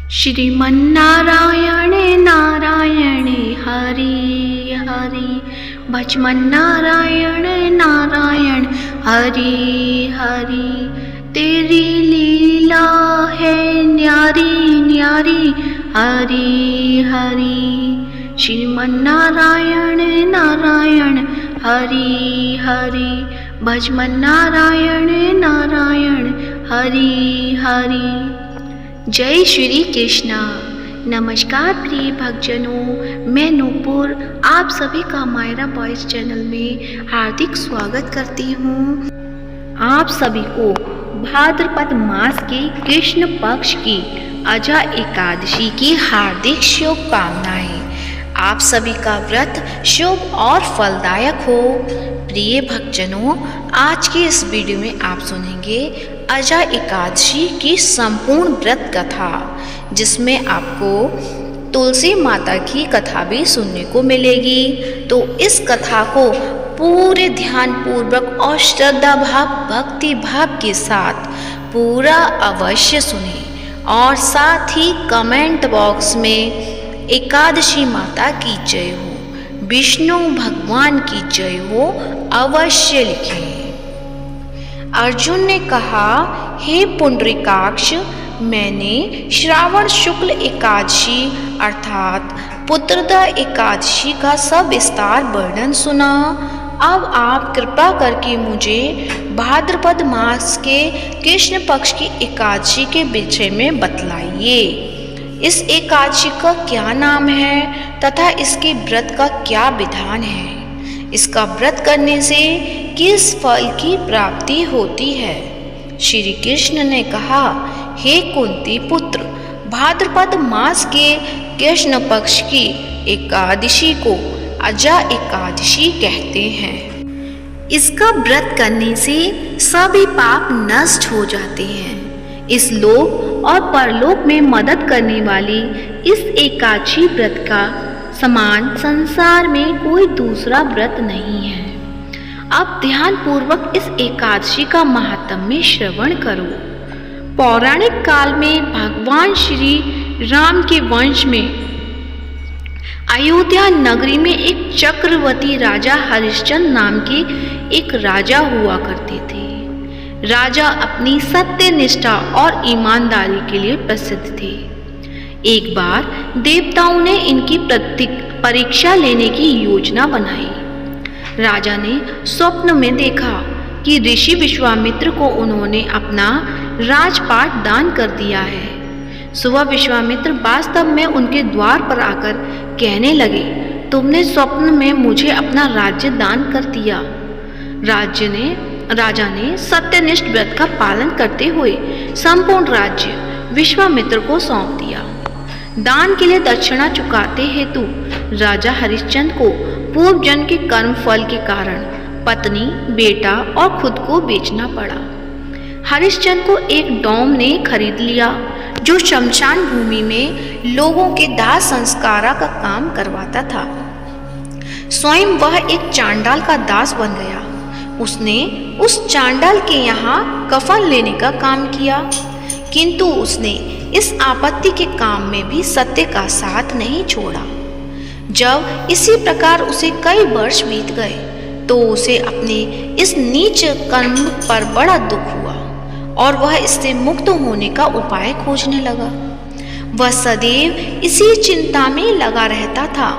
श्रीमन्नारायण नारायण हरि हरि, भजमन्नारायण नारायण हरि हरि। तेरी लीला है न्यारी न्यारी हरि हरि। श्रीमन्नारायण नारायण हरि हरि, भजमन्नारायण नारायण हरि हरि। जय श्री कृष्णा। नमस्कार प्रिय भक्तजनों, मैं नूपुर आप सभी का मायरा बॉयज चैनल में हार्दिक स्वागत करती हूँ। आप सभी को भाद्रपद मास के कृष्ण पक्ष की अजा एकादशी की हार्दिक शुभकामनाएं। आप सभी का व्रत शुभ और फलदायक हो। प्रिय भक्तजनों, आज के इस वीडियो में आप सुनेंगे अजा एकादशी की संपूर्ण व्रत कथा, जिसमें आपको तुलसी माता की कथा भी सुनने को मिलेगी। तो इस कथा को पूरे ध्यान पूर्वक और श्रद्धा भाव भक्ति भाव के साथ पूरा अवश्य सुने और साथ ही कमेंट बॉक्स में एकादशी माता की जय हो, विष्णु भगवान की जय हो अवश्य लिखें। अर्जुन ने कहा, हे पुंडरीकाक्ष, मैंने श्रावण शुक्ल एकादशी अर्थात पुत्रदा एकादशी का सविस्तार वर्णन सुना। अब आप कृपा करके मुझे भाद्रपद मास के कृष्ण पक्ष की एकादशी के विषय में बतलाइए। इस एकादशी का क्या नाम है तथा इसके व्रत का क्या विधान है? इसका व्रत करने से किस फल की प्राप्ति होती है? श्री कृष्ण ने कहा, हे कुंती पुत्र, भाद्रपद मास के कृष्ण पक्ष की एकादशी को अजा एकादशी कहते हैं। इसका व्रत करने से सभी पाप नष्ट हो जाते हैं। इस लोक और परलोक में मदद करने वाली इस एकादशी व्रत का समान संसार में कोई दूसरा व्रत नहीं है। अब ध्यान पूर्वक इस एकादशी का महात्म्य श्रवण करो। पौराणिक काल में भगवान श्री राम के वंश में अयोध्या नगरी में एक चक्रवर्ती राजा हरिश्चंद्र नाम के एक राजा हुआ करते थे। राजा अपनी सत्य निष्ठा और ईमानदारी के लिए प्रसिद्ध थे। एक बार देवताओं ने इनकी परीक्षा लेने की योजना बनाई। राजा ने स्वप्न में देखा कि ऋषि विश्वामित्र को उन्होंने अपना राजपाट दान कर दिया है। सुबह विश्वामित्र वास्तव में उनके द्वार पर आकर कहने लगे, तुमने स्वप्न में मुझे अपना राज्य दान कर दिया। राजा ने सत्यनिष्ठ व्रत का पालन करते हुए संपूर्ण राज्य विश्वामित्र को सौंप दिया। दान के लिए दक्षिणा चुकाते हेतु राजा हरिश्चंद्र को पूर्व जन्म के कर्म फल के कारण पत्नी, बेटा और खुद को बेचना पड़ा। हरिश्चंद्र को एक डोम ने खरीद लिया जो शमशान भूमि में लोगों के दाह संस्कारा का काम करवाता था। स्वयं वह एक चांडाल का दास बन गया। उसने उस चांडाल के यहाँ कफन लेने का काम किया, किंतु उसने इस आपत्ति के काम में भी सत्य का साथ नहीं छोड़ा। जब इसी प्रकार उसे कई वर्ष बीत गए तो उसे अपने इस नीच कर्म पर बड़ा दुख हुआ और वह इससे मुक्त होने का उपाय खोजने लगा। वह सदैव इसी चिंता में लगा रहता था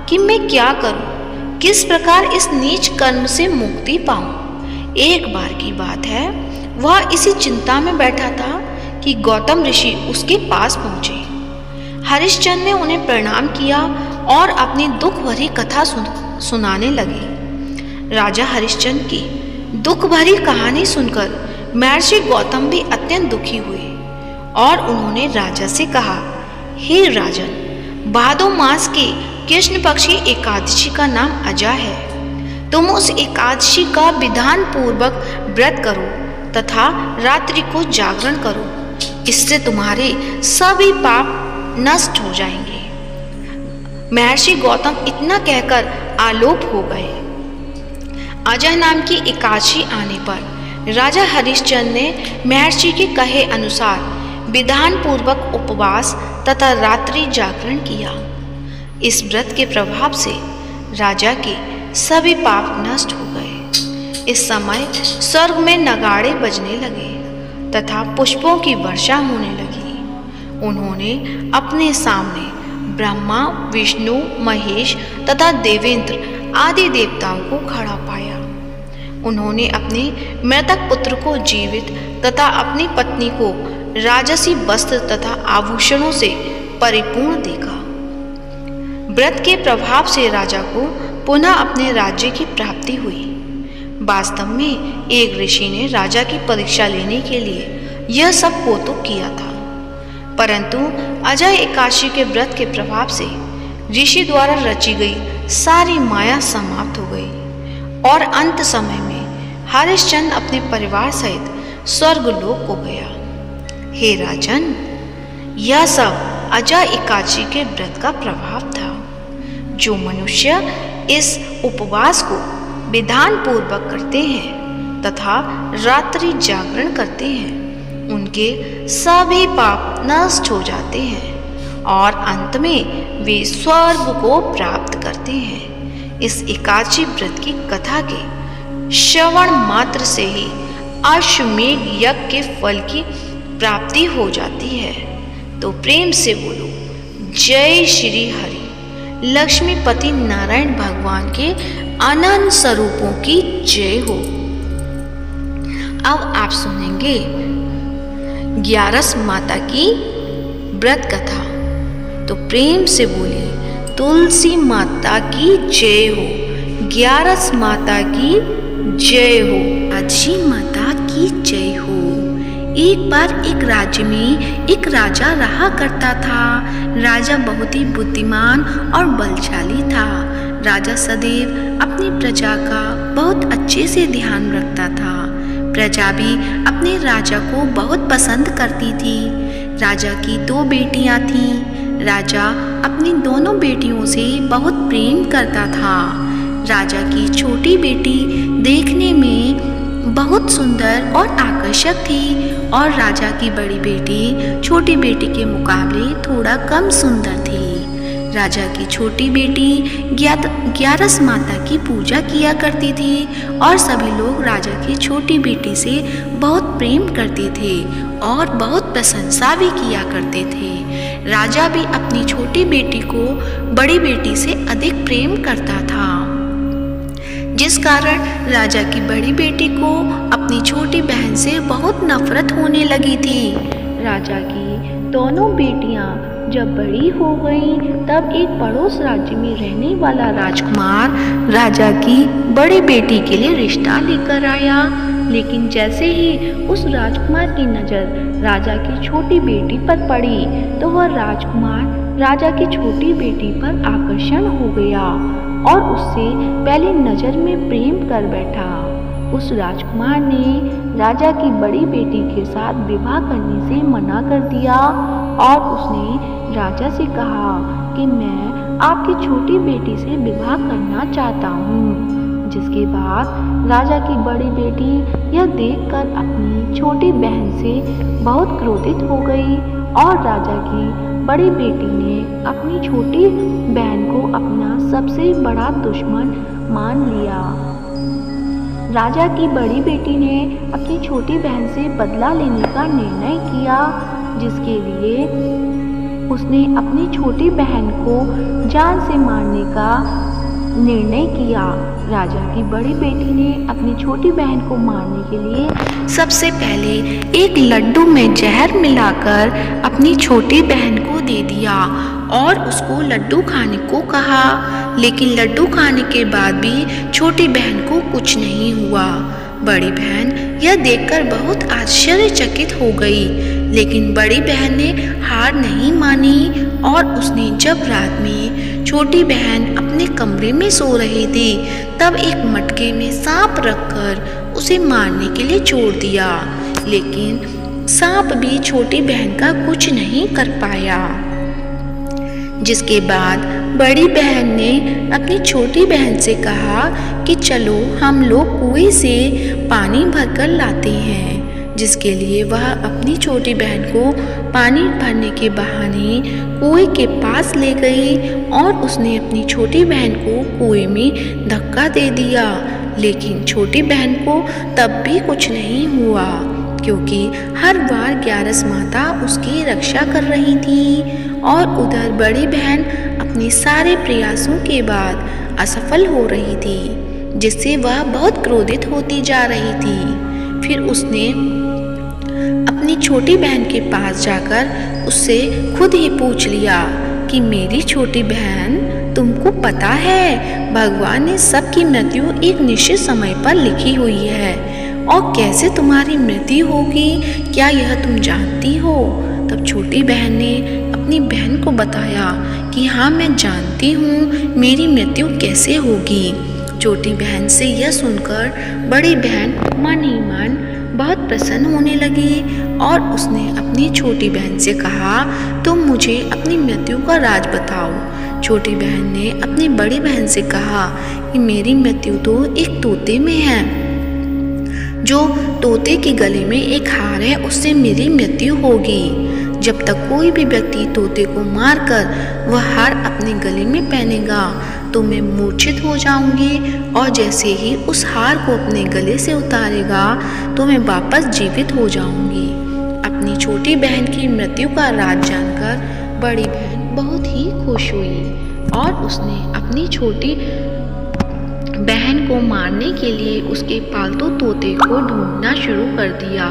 कि मैं क्या करूं, किस प्रकार इस नीच कर्म से मुक्ति पाऊं। एक बार की बात है, वह इसी चिंता में बैठा था कि गौतम ऋषि उसके पास पहुंचे। हरिश्चंद्र ने उन्हें प्रणाम किया और अपनी दुख भरी कथा सुनाने लगे। राजा हरिश्चंद्र की दुख भरी कहानी सुनकर महर्षि गौतम भी अत्यंत दुखी हुए और उन्होंने राजा से कहा, हे राजन, भादो मास के कृष्ण पक्ष की एकादशी का नाम अजा है। तुम उस एकादशी का विधान पूर्वक व्रत करो तथा रात्रि को जागरण करो। इससे तुम्हारे सभी पाप नष्ट हो जाएंगे। महर्षि गौतम इतना कहकर आलोप हो गए। अजा नाम की एकादशी आने पर राजा हरिश्चंद्र ने महर्षि के कहे अनुसार विधान पूर्वक उपवास तथा रात्रि जागरण किया। इस व्रत के प्रभाव से राजा के सभी पाप नष्ट हो गए। इस समय स्वर्ग में नगाड़े बजने लगे तथा पुष्पों की वर्षा होने लगी। उन्होंने अपने सामने ब्रह्मा, विष्णु, महेश तथा देवेंद्र आदि देवताओं को खड़ा पाया। उन्होंने अपने मृतक पुत्र को जीवित तथा अपनी पत्नी को राजसी वस्त्र तथा आभूषणों से परिपूर्ण देखा। व्रत के प्रभाव से राजा को पुनः अपने राज्य की प्राप्ति हुई। वास्तव में एक ऋषि ने राजा की परीक्षा लेने के लिए यह सब कौतुक किया था, परंतु अजय एकादशी के व्रत के प्रभाव से ऋषि द्वारा रची गई सारी माया समाप्त हो गई और अंत समय में हरिश्चंद्र अपने परिवार सहित स्वर्गलोक को गया। हे राजन, यह सब अजय एकादशी के व्रत का प्रभाव था। जो मनुष्य इस उपवास को विधान पूर्वक करते हैं तथा रात्रि जागरण करते हैं, उनके सभी पाप नष्ट हो जाते हैं और अंत में वे स्वर्ग को प्राप्त करते हैं। इस एकादशी व्रत की कथा के श्रवण मात्र से ही अश्वमेध यज्ञ के फल की प्राप्ति हो जाती है। तो प्रेम से बोलो जय श्री हरि। लक्ष्मीपति नारायण भगवान के अनंत स्वरूपों की जय हो। अब आप सुनेंगे ग्यारस माता की व्रत कथा। तो प्रेम से बोलिए तुलसी माता की जय हो, ग्यारस माता की जय हो, काशी माता की जय हो। एक बार एक राज्य में एक राजा रहा करता था। राजा बहुत ही बुद्धिमान और बलशाली था। राजा सदैव अपनी प्रजा का बहुत अच्छे से ध्यान रखता था। प्रजा भी अपने राजा को बहुत पसंद करती थी। राजा की 2 बेटियां थीं। राजा अपनी दोनों बेटियों से बहुत प्रेम करता था। राजा की छोटी बेटी देखने में बहुत सुंदर और आकर्षक थी और राजा की बड़ी बेटी छोटी बेटी के मुकाबले थोड़ा कम सुंदर थी। राजा की छोटी बेटी ग्यारस माता की पूजा किया करती थी और सभी लोग राजा की छोटी बेटी से बहुत प्रेम करते थे और बहुत प्रशंसा भी किया करते थे। राजा भी अपनी छोटी बेटी को बड़ी बेटी से अधिक प्रेम करता था, जिस कारण राजा की बड़ी बेटी को अपनी छोटी बहन से बहुत नफरत होने लगी थी। राजा की दोनों बेटियां जब बड़ी हो गईं, तब एक पड़ोस राज्य में रहने वाला राजकुमार राजा की बड़ी बेटी के लिए रिश्ता लेकर आया। लेकिन जैसे ही उस राजकुमार की नज़र राजा की छोटी बेटी पर पड़ी, तो वह राजकुमार राजा की छोटी बेटी पर आकर्षण हो गया और उससे पहले नज़र में प्रेम कर बैठा। उस राजकुमार ने राजा की बड़ी बेटी के साथ विवाह करने से मना कर दिया और उसने राजा से कहा कि मैं आपकी छोटी बेटी से विवाह करना चाहता हूँ। जिसके बाद राजा की बड़ी बेटी यह देखकर अपनी छोटी बहन से बहुत क्रोधित हो गई और राजा की बड़ी बेटी ने अपनी छोटी बहन को अपना सबसे बड़ा दुश्मन मान लिया। राजा की बड़ी बेटी ने अपनी छोटी बहन से बदला लेने का निर्णय किया, जिसके लिए उसने अपनी छोटी बहन को जान से मारने का निर्णय किया। राजा की बड़ी बेटी ने अपनी छोटी बहन को मारने के लिए सबसे पहले एक लड्डू में जहर मिलाकर अपनी छोटी बहन को दे दिया और उसको लड्डू खाने को कहा। लेकिन लड्डू खाने के बाद भी छोटी बहन को कुछ नहीं हुआ। बड़ी बहन यह देखकर बहुत आश्चर्यचकित हो गई, लेकिन बड़ी बहन ने हार नहीं मानी और उसने जब रात में छोटी बहन अपने कमरे में सो रही थी, तब एक मटके में सांप रखकर उसे मारने के लिए छोड़ दिया। लेकिन सांप भी छोटी बहन का कुछ नहीं कर पाया। जिसके बाद बड़ी बहन ने अपनी छोटी बहन से कहा कि चलो हम लोग कुएं से पानी भरकर लाते हैं। जिसके लिए वह अपनी छोटी बहन को पानी भरने के बहाने कुएं के पास ले गई और उसने अपनी छोटी बहन को कुएं में धक्का दे दिया। लेकिन छोटी बहन को तब भी कुछ नहीं हुआ, क्योंकि हर बार ग्यारस माता उसकी रक्षा कर रही थी और उधर बड़ी बहन अपने सारे प्रयासों के बाद असफल हो रही थी, जिससे वह बहुत क्रोधित होती जा रही थी। फिर उसने अपनी छोटी बहन के पास जाकर उससे खुद ही पूछ लिया कि मेरी छोटी बहन, तुमको पता है भगवान ने सबकी मृत्यु एक निश्चित समय पर लिखी हुई है और कैसे तुम्हारी मृत्यु होगी, क्या यह तुम जानती हो? तब छोटी बहन ने अपनी बहन को बताया कि हाँ, मैं जानती हूँ मेरी मृत्यु कैसे होगी। छोटी बहन से यह सुनकर बड़ी बहन मन ही मन बहुत प्रसन्न होने लगी और उसने अपनी छोटी बहन से कहा, तुम मुझे अपनी मृत्यु का राज बताओ। छोटी बहन ने अपनी बड़ी बहन से कहा कि मेरी मृत्यु तो एक तोते में है, जो तोते के गले में एक हार है, उससे मेरी मृत्यु होगी। जब तक कोई भी व्यक्ति तोते को मारकर वह हार अपने गले में पहनेगा तो मैं मूर्छित हो जाऊंगी, और जैसे ही उस हार को अपने गले से उतारेगा तो मैं वापस जीवित हो जाऊंगी। अपनी छोटी बहन की मृत्यु का राज जानकर बड़ी बहन बहुत ही खुश हुई और उसने अपनी छोटी बहन को मारने के लिए उसके पालतू तोते को ढूंढना शुरू कर दिया।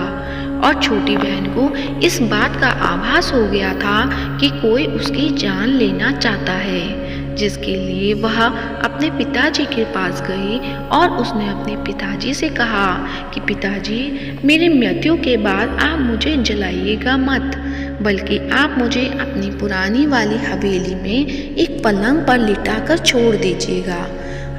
और छोटी बहन को इस बात का आभास हो गया था कि कोई उसकी जान लेना चाहता है, जिसके लिए वह अपने पिताजी के पास गई और उसने अपने पिताजी से कहा कि पिताजी, मेरी मृत्यु के बाद आप मुझे जलाइएगा मत, बल्कि आप मुझे अपनी पुरानी वाली हवेली में एक पलंग पर लिटाकर छोड़ दीजिएगा।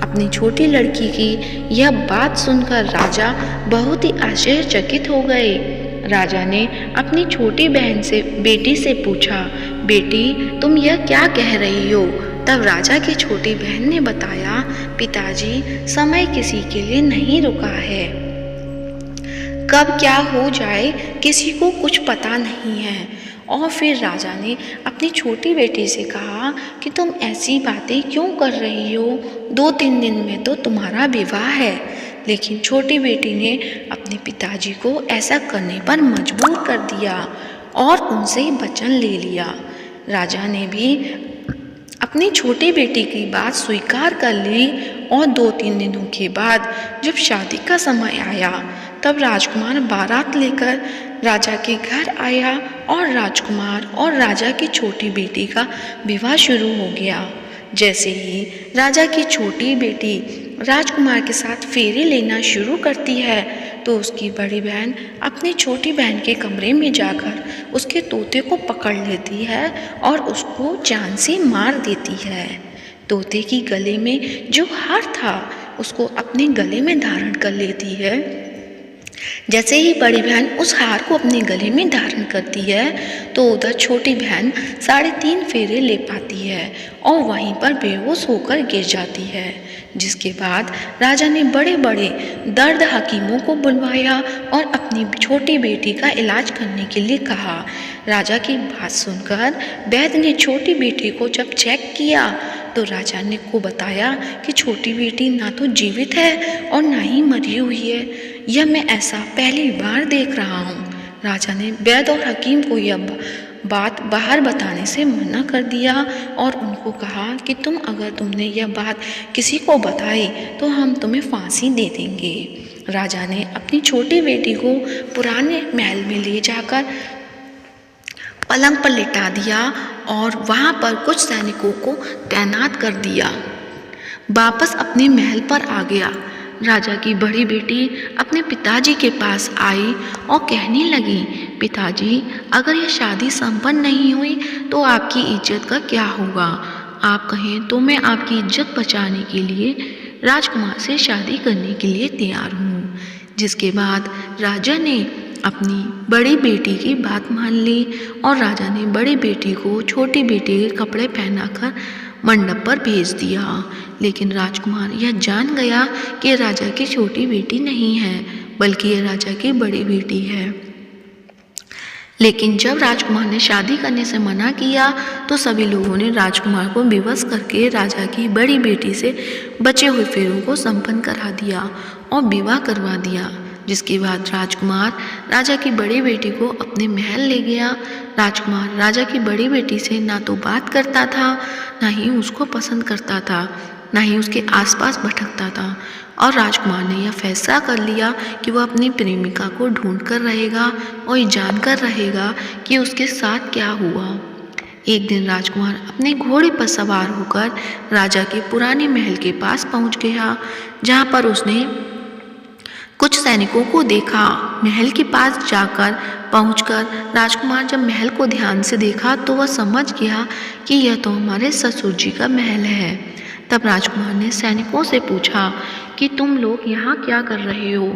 अपनी छोटी लड़की की यह बात सुनकर राजा बहुत ही आश्चर्यचकित हो गए। राजा ने अपनी छोटी बहन से बेटी से पूछा, बेटी, तुम यह क्या कह रही हो? तब राजा की छोटी बहन ने बताया, पिताजी, समय किसी के लिए नहीं रुका है, कब क्या हो जाए किसी को कुछ पता नहीं है। और फिर राजा ने अपनी छोटी बेटी से कहा कि तुम ऐसी बातें क्यों कर रही हो, 2-3 दिन में तो तुम्हारा विवाह है। लेकिन छोटी बेटी ने अपने पिताजी को ऐसा करने पर मजबूर कर दिया और उनसे वचन ले लिया। राजा ने भी अपनी छोटी बेटी की बात स्वीकार कर ली और 2-3 दिनों के बाद जब शादी का समय आया तब राजकुमार बारात लेकर राजा के घर आया और राजकुमार और राजा की छोटी बेटी का विवाह शुरू हो गया। जैसे ही राजा की छोटी बेटी राजकुमार के साथ फेरे लेना शुरू करती है तो उसकी बड़ी बहन अपनी छोटी बहन के कमरे में जाकर उसके तोते को पकड़ लेती है और उसको जान से मार देती है। तोते की गले में जो हार था उसको अपने गले में धारण कर लेती है। जैसे ही बड़ी बहन उस हार को अपने गले में धारण करती है तो उधर छोटी बहन 3.5 फेरे ले पाती है और वहीं पर बेहोश होकर गिर जाती है। जिसके बाद राजा ने बड़े बड़े दर्द हकीमों को बुलवाया और अपनी छोटी बेटी का इलाज करने के लिए कहा। राजा की बात सुनकर वैद्य ने छोटी बेटी को जब चेक किया तो राजा ने को बताया कि छोटी बेटी ना तो जीवित है और ना ही मरी हुई है, यह मैं ऐसा पहली बार देख रहा हूँ। राजा ने वैद्य और हकीम को यह बात बाहर बताने से मना कर दिया और उनको कहा कि तुमने यह बात किसी को बताई तो हम तुम्हें फांसी दे देंगे। राजा ने अपनी छोटी बेटी को पुराने महल में ले जाकर पलंग पर लिटा दिया और वहाँ पर कुछ सैनिकों को तैनात कर दिया। वापस अपने महल पर आ गया। राजा की बड़ी बेटी अपने पिताजी के पास आई और कहने लगी, पिताजी, अगर यह शादी संपन्न नहीं हुई तो आपकी इज्जत का क्या होगा? आप कहें तो मैं आपकी इज्जत बचाने के लिए राजकुमार से शादी करने के लिए तैयार हूँ। जिसके बाद राजा ने अपनी बड़ी बेटी की बात मान ली और राजा ने बड़ी बेटी को छोटी बेटी के कपड़े पहनाकर मंडप पर भेज दिया। लेकिन राजकुमार यह जान गया कि राजा की छोटी बेटी नहीं है, बल्कि ये राजा की बड़ी बेटी है। लेकिन जब राजकुमार ने शादी करने से मना किया तो सभी लोगों ने राजकुमार को विवश करके राजा की बड़ी बेटी से बचे हुए फेरों को संपन्न करा दिया और विवाह करवा दिया। जिसके बाद राजकुमार राजा की बड़ी बेटी को अपने महल ले गया। राजकुमार राजा की बड़ी बेटी से ना तो बात करता था, ना ही उसको पसंद करता था, ना ही उसके आसपास भटकता था। और राजकुमार ने यह फैसला कर लिया कि वह अपनी प्रेमिका को ढूंढ कर रहेगा और ये जानकर रहेगा कि उसके साथ क्या हुआ। एक दिन राजकुमार अपने घोड़े पर सवार होकर राजा के पुराने महल के पास पहुंच गया, जहां पर उसने कुछ सैनिकों को देखा। महल के पास जाकर पहुंचकर राजकुमार जब महल को ध्यान से देखा तो वह समझ गया कि यह तो हमारे ससुर जी का महल है। तब राजकुमार ने सैनिकों से पूछा कि तुम लोग यहाँ क्या कर रहे हो?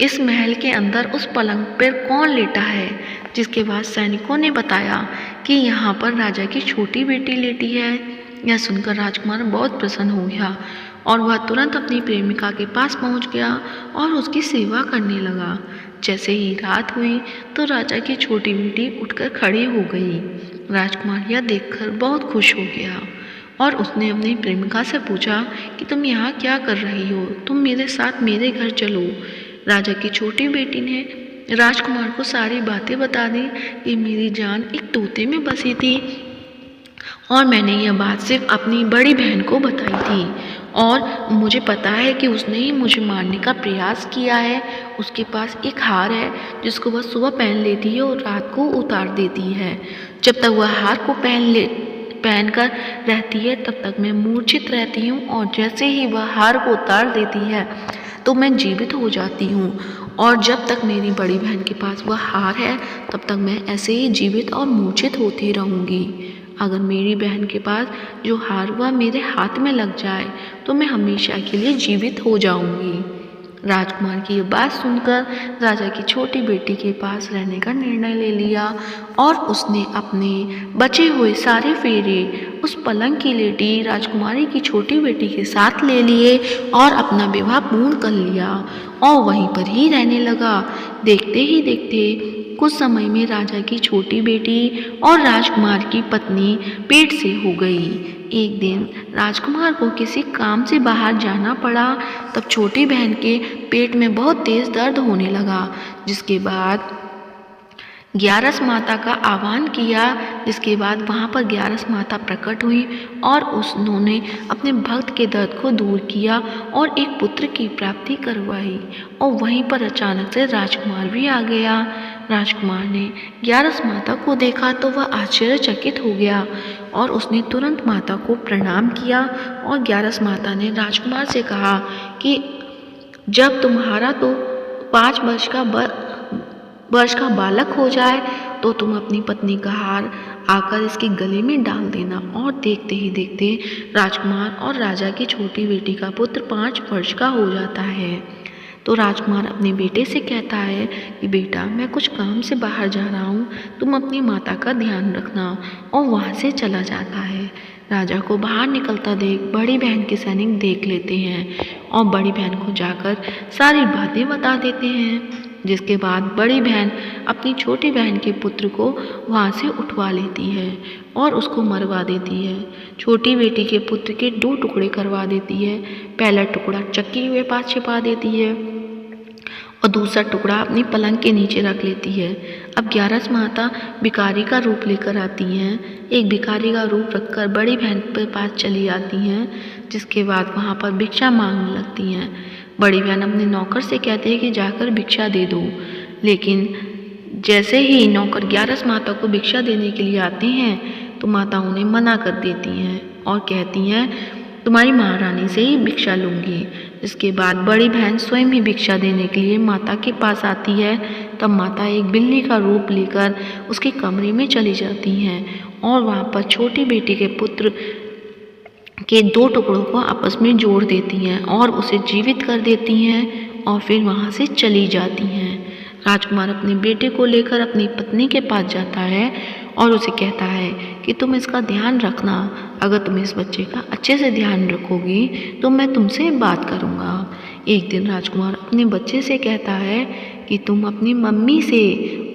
इस महल के अंदर उस पलंग पर कौन लेटा है? जिसके बाद सैनिकों ने बताया कि यहाँ पर राजा की छोटी बेटी लेटी है। यह सुनकर राजकुमार बहुत प्रसन्न हो गया और वह तुरंत अपनी प्रेमिका के पास पहुँच गया और उसकी सेवा करने लगा। जैसे ही रात हुई तो राजा की छोटी बेटी उठकर खड़ी हो गई। राजकुमार यह देखकर बहुत खुश हो गया और उसने अपनी प्रेमिका से पूछा कि तुम यहाँ क्या कर रही हो? तुम मेरे साथ मेरे घर चलो। राजा की छोटी बेटी ने राजकुमार को सारी बातें बता दी कि मेरी जान एक तोते में बसी थी और मैंने यह बात सिर्फ अपनी बड़ी बहन को बताई थी और मुझे पता है कि उसने ही मुझे मारने का प्रयास किया है। उसके पास एक हार है जिसको वह सुबह पहन लेती है और रात को उतार देती है। जब तक वह हार को पहनकर रहती है तब तक मैं मूर्छित रहती हूँ और जैसे ही वह हार को उतार देती है तो मैं जीवित हो जाती हूँ और जब तक मेरी बड़ी बहन के पास वह हार है तब तक मैं ऐसे ही जीवित और मूर्छित होती रहूँगी। अगर मेरी बहन के पास जो हार वह मेरे हाथ में लग जाए तो मैं हमेशा के लिए जीवित हो जाऊँगी। राजकुमार की ये बात सुनकर राजा की छोटी बेटी के पास रहने का निर्णय ले लिया और उसने अपने बचे हुए सारे फेरे उस पलंग की लेटी राजकुमारी की छोटी बेटी के साथ ले लिए और अपना विवाह पूर्ण कर लिया और वहीं पर ही रहने लगा। देखते ही देखते कुछ समय में राजा की छोटी बेटी और राजकुमार की पत्नी पेट से हो गई। एक दिन राजकुमार को किसी काम से बाहर जाना पड़ा। तब छोटी बहन के पेट में बहुत तेज दर्द होने लगा। जिसके बाद ग्यारस माता का आह्वान किया। जिसके बाद वहाँ पर ग्यारस माता प्रकट हुई और उन्होंने अपने भक्त के दर्द को दूर किया और एक पुत्र की प्राप्ति करवाई। और वहीं पर अचानक से राजकुमार भी आ गया। राजकुमार ने ग्यारस माता को देखा तो वह आश्चर्यचकित हो गया और उसने तुरंत माता को प्रणाम किया और ग्यारस माता ने राजकुमार से कहा कि जब तुम्हारा तो 5 वर्ष का बालक हो जाए तो तुम अपनी पत्नी का हार आकर इसके गले में डाल देना। और देखते ही देखते राजकुमार और राजा की छोटी बेटी का पुत्र 5 वर्ष का हो जाता है। तो राजकुमार अपने बेटे से कहता है कि बेटा मैं कुछ काम से बाहर जा रहा हूँ, तुम अपनी माता का ध्यान रखना। और वहाँ से चला जाता है। राजा को बाहर निकलता देख बड़ी बहन के सैनिक देख लेते हैं और बड़ी बहन को जाकर सारी बातें बता देते हैं। जिसके बाद बड़ी बहन अपनी छोटी बहन के पुत्र को वहाँ से उठवा लेती है और उसको मरवा देती है। छोटी बेटी के पुत्र के 2 टुकड़े करवा देती है। पहला टुकड़ा चक्की के पास छिपा देती है और दूसरा टुकड़ा अपनी पलंग के नीचे रख लेती है। अब ग्यारस माता भिखारी का रूप लेकर आती हैं। एक भिखारी का रूप रखकर बड़ी बहन के पास चली आती हैं। जिसके बाद वहाँ पर भिक्षा मांगने लगती हैं। बड़ी बहन अपने नौकर से कहती है कि जाकर भिक्षा दे दो। लेकिन जैसे ही नौकर ग्यारस माता को भिक्षा देने के लिए आते हैं तो माता उन्हें मना कर देती हैं और कहती हैं तुम्हारी महारानी से ही भिक्षा लूँगी। इसके बाद बड़ी बहन स्वयं ही भिक्षा देने के लिए माता के पास आती है। तब माता एक बिल्ली का रूप लेकर उसके कमरे में चली जाती हैं और वहाँ पर छोटी बेटी के पुत्र के 2 टुकड़ों को आपस में जोड़ देती हैं और उसे जीवित कर देती हैं और फिर वहाँ से चली जाती हैं। राजकुमार अपने बेटे को लेकर अपनी पत्नी के पास जाता है और उसे कहता है कि तुम इसका ध्यान रखना। अगर तुम इस बच्चे का अच्छे से ध्यान रखोगी तो मैं तुमसे बात करूँगा। एक दिन राजकुमार अपने बच्चे से कहता है कि तुम अपनी मम्मी से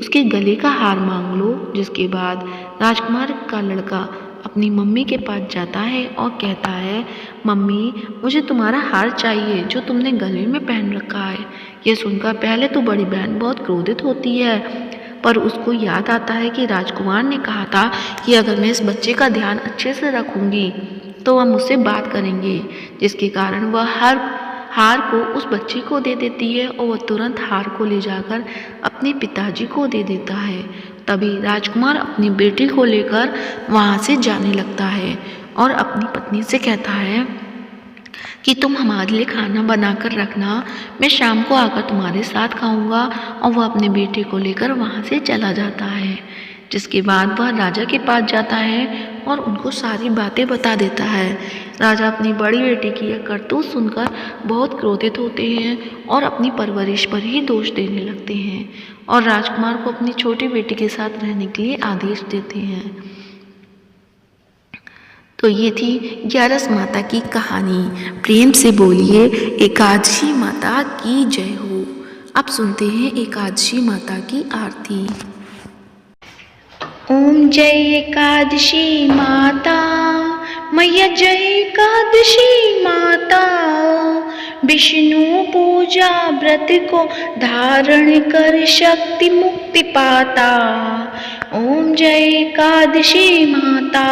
उसके गले का हार मांग लो। जिसके बाद राजकुमार का लड़का अपनी मम्मी के पास जाता है और कहता है, मम्मी मुझे तुम्हारा हार चाहिए जो तुमने गले में पहन रखा है। यह सुनकर पहले तो बड़ी बहन बहुत क्रोधित होती है, पर उसको याद आता है कि राजकुमार ने कहा था कि अगर मैं इस बच्चे का ध्यान अच्छे से रखूंगी तो वह मुझसे बात करेंगे। जिसके कारण वह हर हार को उस बच्चे को दे देती है और वह तुरंत हार को ले जाकर अपने पिताजी को दे देता है। तभी राजकुमार अपनी बेटी को लेकर वहाँ से जाने लगता है और अपनी पत्नी से कहता है कि तुम हमारे लिए खाना बनाकर रखना, मैं शाम को आकर तुम्हारे साथ खाऊंगा। और वह अपने बेटे को लेकर वहाँ से चला जाता है। जिसके बाद वह राजा के पास जाता है और उनको सारी बातें बता देता है। राजा अपनी बड़ी बेटी की यह करतूत सुनकर बहुत क्रोधित होते हैं और अपनी परवरिश पर ही दोष देने लगते हैं और राजकुमार को अपनी छोटी बेटी के साथ रहने के लिए आदेश देते हैं। तो ये थी 11 माता की कहानी। प्रेम से बोलिए एकादशी माता की जय हो। अब सुनते हैं एकादशी माता की आरती। ओम जय एकादशी माता, मैया जय एकादशी माता। विष्णु पूजा व्रत को धारण कर शक्ति मुक्ति पाता। ओम जय एकादशी माता,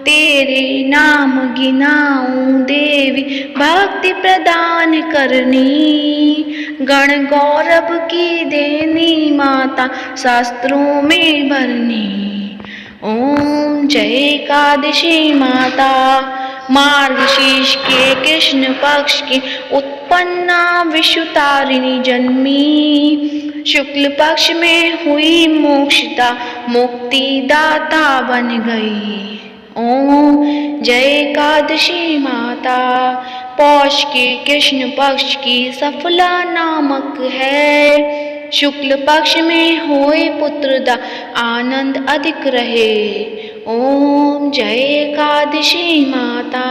तेरे नाम गिनाऊं देवी भक्ति प्रदान करनी। गण गौरव की देनी माता शास्त्रों में भरनी। ओम जय एकादशी माता, मार्गशीर्ष के कृष्ण पक्ष की उत्पन्ना विश्वतारिणी जन्मी। शुक्ल पक्ष में हुई मोक्षदा मुक्ति दाता बन गई। ओम जय एकादशी माता, पौष के कृष्ण पक्ष की सफला नामक है। शुक्ल पक्ष में होए पुत्रदा आनंद अधिक रहे। ओम जय एकादशी माता,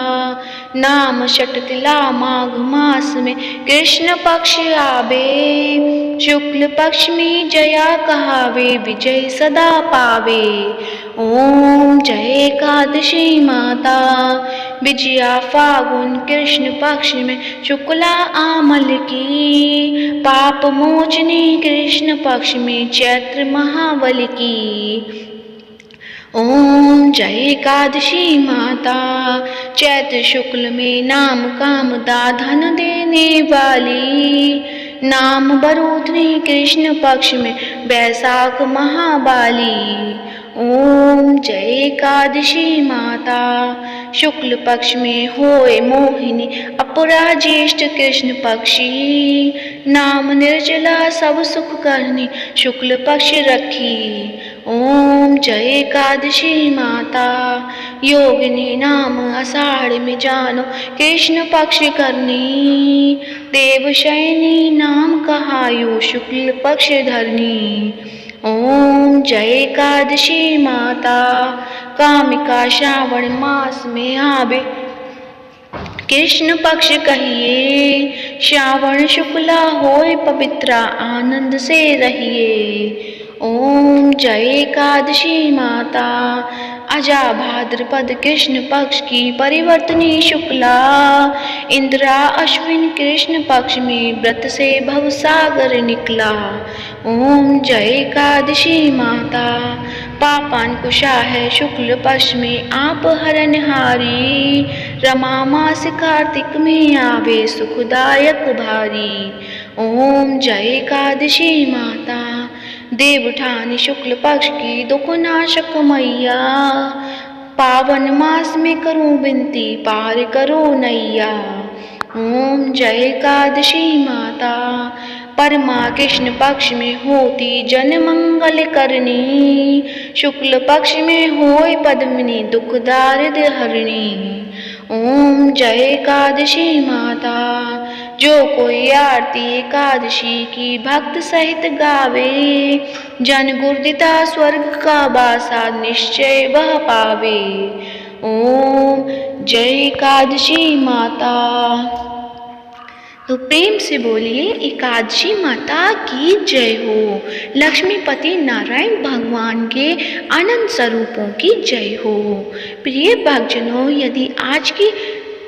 नाम षटतिला माघ मास में कृष्ण पक्ष आवे। शुक्ल पक्ष में जया कहावे, विजय सदा पावे। ओम जय एकादशी माता, विजया फागुन कृष्ण पक्ष में शुक्ला आमल की। पाप मोचनी कृष्ण पक्ष में चैत्र महाबल की। ओम जय एकादशी माता, चैत्र शुक्ल में नाम काम दा धन देने वाली। नाम बरूधनी कृष्ण पक्ष में बैसाख महाबाली। ओम जय एकादशी माता, शुक्ल पक्ष में होए मोहिनी अपरा ज्येष्ठ कृष्ण पक्षी। नाम निर्जला सब सुख करनी शुक्ल पक्ष रखी। ओम जय एकादशी माता, योगिनी नाम आषाढ़ में जानो कृष्ण पक्ष करनी। देवशयनी नाम कहायो शुक्ल पक्ष धरनी। ओम जय एकादशी माता, कामिका श्रावण मास में आवे कृष्ण पक्ष कहिए। श्रावण शुक्ला होए पवित्रा आनंद से रहिए। ओम जय एकादशी माता, अजा भाद्रपद कृष्ण पक्ष की परिवर्तनी शुक्ला। इंद्रा अश्विन कृष्ण पक्ष में व्रत से भवसागर निकला। ओम जय एकादशी माता, पापांकुशा है शुक्ल पक्ष में आप हरनहारी। रमा मास कार्तिक में आवे सुखदायक भारी। ओम जय एकादशी माता, देवठानी शुक्ल पक्ष की दुख नाशक मैया। पावन मास में करूं विनती पार करो नैया। ओम जय एकादशी माता, परमा कृष्ण पक्ष में होती जन मंगल करनी। शुक्ल पक्ष में होए पद्मिनी दुख दारिद्र हरणी। ओम जय एकादशी माता, जो कोई आरती एकादशी की भक्त सहित गावे। जन गुरुदिता स्वर्ग का वासा निश्चय वह पावे। ओम जय एकादशी माता। तो प्रेम से बोलिए एकादशी माता की जय हो, लक्ष्मीपति नारायण भगवान के अनंत स्वरूपों की जय हो। प्रिय भक्तजनों, यदि आज की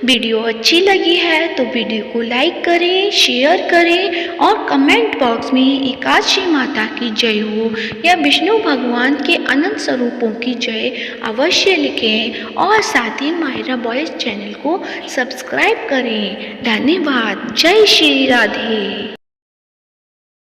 वीडियो अच्छी लगी है तो वीडियो को लाइक करें, शेयर करें और कमेंट बॉक्स में एकादशी माता की जय हो या विष्णु भगवान के अनंत स्वरूपों की जय अवश्य लिखें और साथ ही मायरा बॉयज चैनल को सब्सक्राइब करें। धन्यवाद। जय श्री राधे।